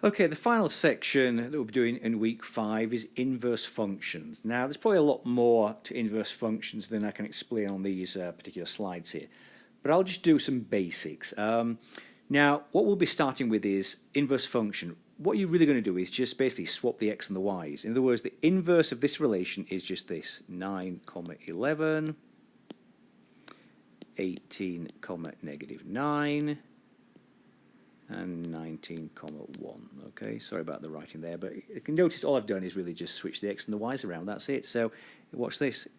Okay, the final section that we'll be doing in week 5 is inverse functions. Now, there's probably a lot more to inverse functions than I can explain on these particular slides here, but I'll just do some basics. Now, what we'll be starting with is inverse function. What you're really going to do is just basically swap the x and the y's. In other words, the inverse of this relation is just this, 9, 11, 18, negative 9, and 19, 1. Okay, sorry about the writing there, but you can notice all I've done is really just switch the x and the y's around. That's it. So watch this.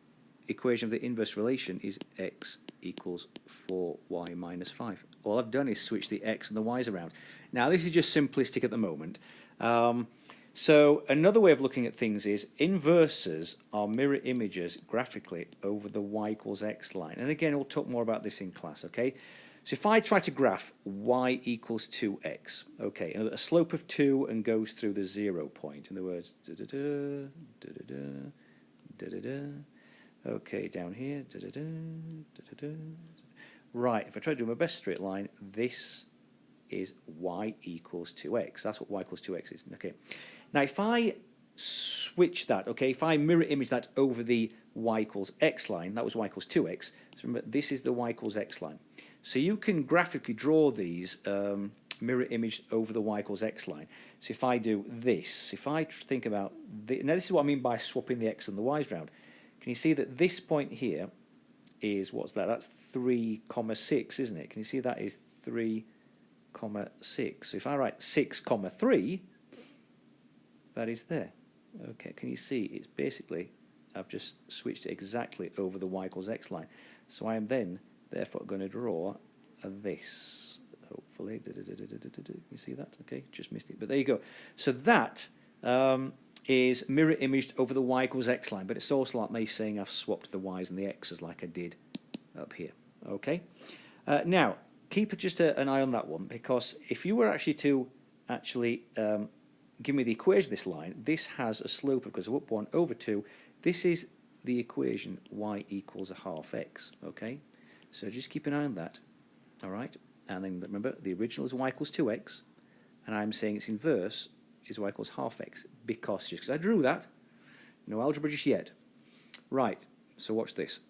Equation of the inverse relation is x equals 4y minus 5. All I've done is switch the x and the y's around. Now, this is just simplistic at the moment. So another way of looking at things is inverses are mirror images graphically over the y equals x line. And again, we'll talk more about this in class, okay? So if I try to graph y equals 2x, okay, and a slope of 2 and goes through the 0 point, in other words, da-da-da, da-da-da, da-da-da, okay, down here, da-da-da, da-da-da. Right, if I try to do my best straight line, this is y equals 2x. That's what y equals 2x is, okay. Now, if I switch that, okay, if I mirror image that over the y equals x line, that was y equals 2x, so remember, this is the y equals x line. So you can graphically draw these mirror image over the y equals x line. So if I do this, if I think about this, now this is what I mean by swapping the x and the y's around. Can you see that this point here is, what's that? That's 3, 6, isn't it? Can you see that is 3, 6? So if I write 6, 3, that is there. Okay, can you see? It's basically, I've just switched it exactly over the y equals x line. So I am then therefore going to draw this, hopefully. You see that? Okay, just missed it. But there you go. So that is mirror imaged over the y equals x line, but it's also like me saying I've swapped the y's and the x's like I did up here. Okay. Now, keep just an eye on that one, because if you were actually to give me the equation of this line, this has a slope of, because of up 1 over 2. This is the equation y equals a half x. Okay. So just keep an eye on that, all right? And then remember, the original is y equals 2x, and I'm saying its inverse is y equals half x, just because I drew that. No algebra just yet. Right, so watch this.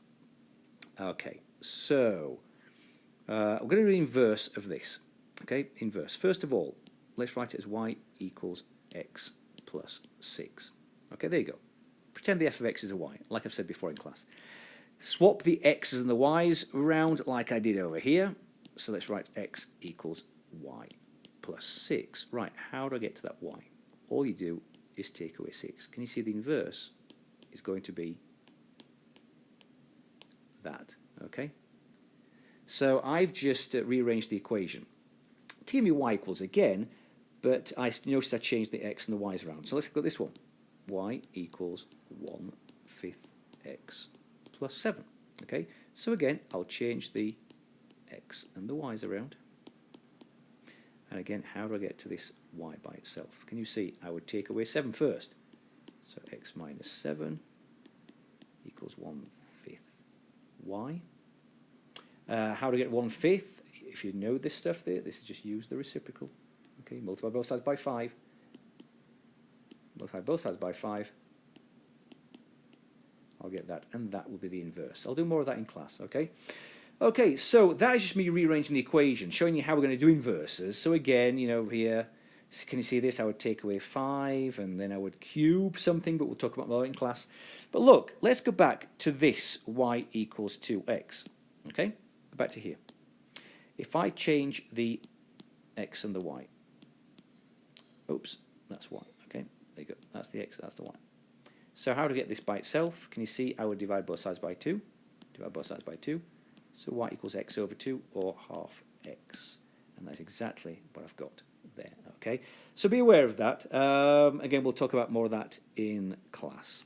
Okay, so we're going to do the inverse of this. Okay, inverse. First of all, let's write it as y equals x plus 6. Okay, there you go. Pretend the f of x is a y, like I've said before in class. Swap the x's and the y's around like I did over here. So let's write x equals y plus 6. Right, how do I get to that y? All you do is take away 6. Can you see the inverse is going to be that, okay? So I've just rearranged the equation. To give me y equals again, but I noticed I changed the x and the y's around. So let's go this one. Y equals 1/5 x plus 7. Okay, so again, I'll change the x and the y's around. And again, how do I get to this y by itself? Can you see? I would take away 7 first. So x minus 7 equals 1/5 y. How to get 1/5? If you know this stuff there, this is just use the reciprocal. Okay, multiply both sides by 5. Multiply both sides by 5. I'll get that, and that will be the inverse. I'll do more of that in class, okay? Okay, so that is just me rearranging the equation, showing you how we're going to do inverses. So again, you know, here, can you see this? I would take away 5, and then I would cube something, but we'll talk about more in class. But look, let's go back to this y equals 2x, okay? Go back to here. If I change the x and the y, oops, that's y, okay? There you go, that's the x, that's the y. So how to get this by itself? Can you see I would divide both sides by 2. Divide both sides by 2. So y equals x over 2, or half x. And that's exactly what I've got there. Okay. So be aware of that. Again, we'll talk about more of that in class.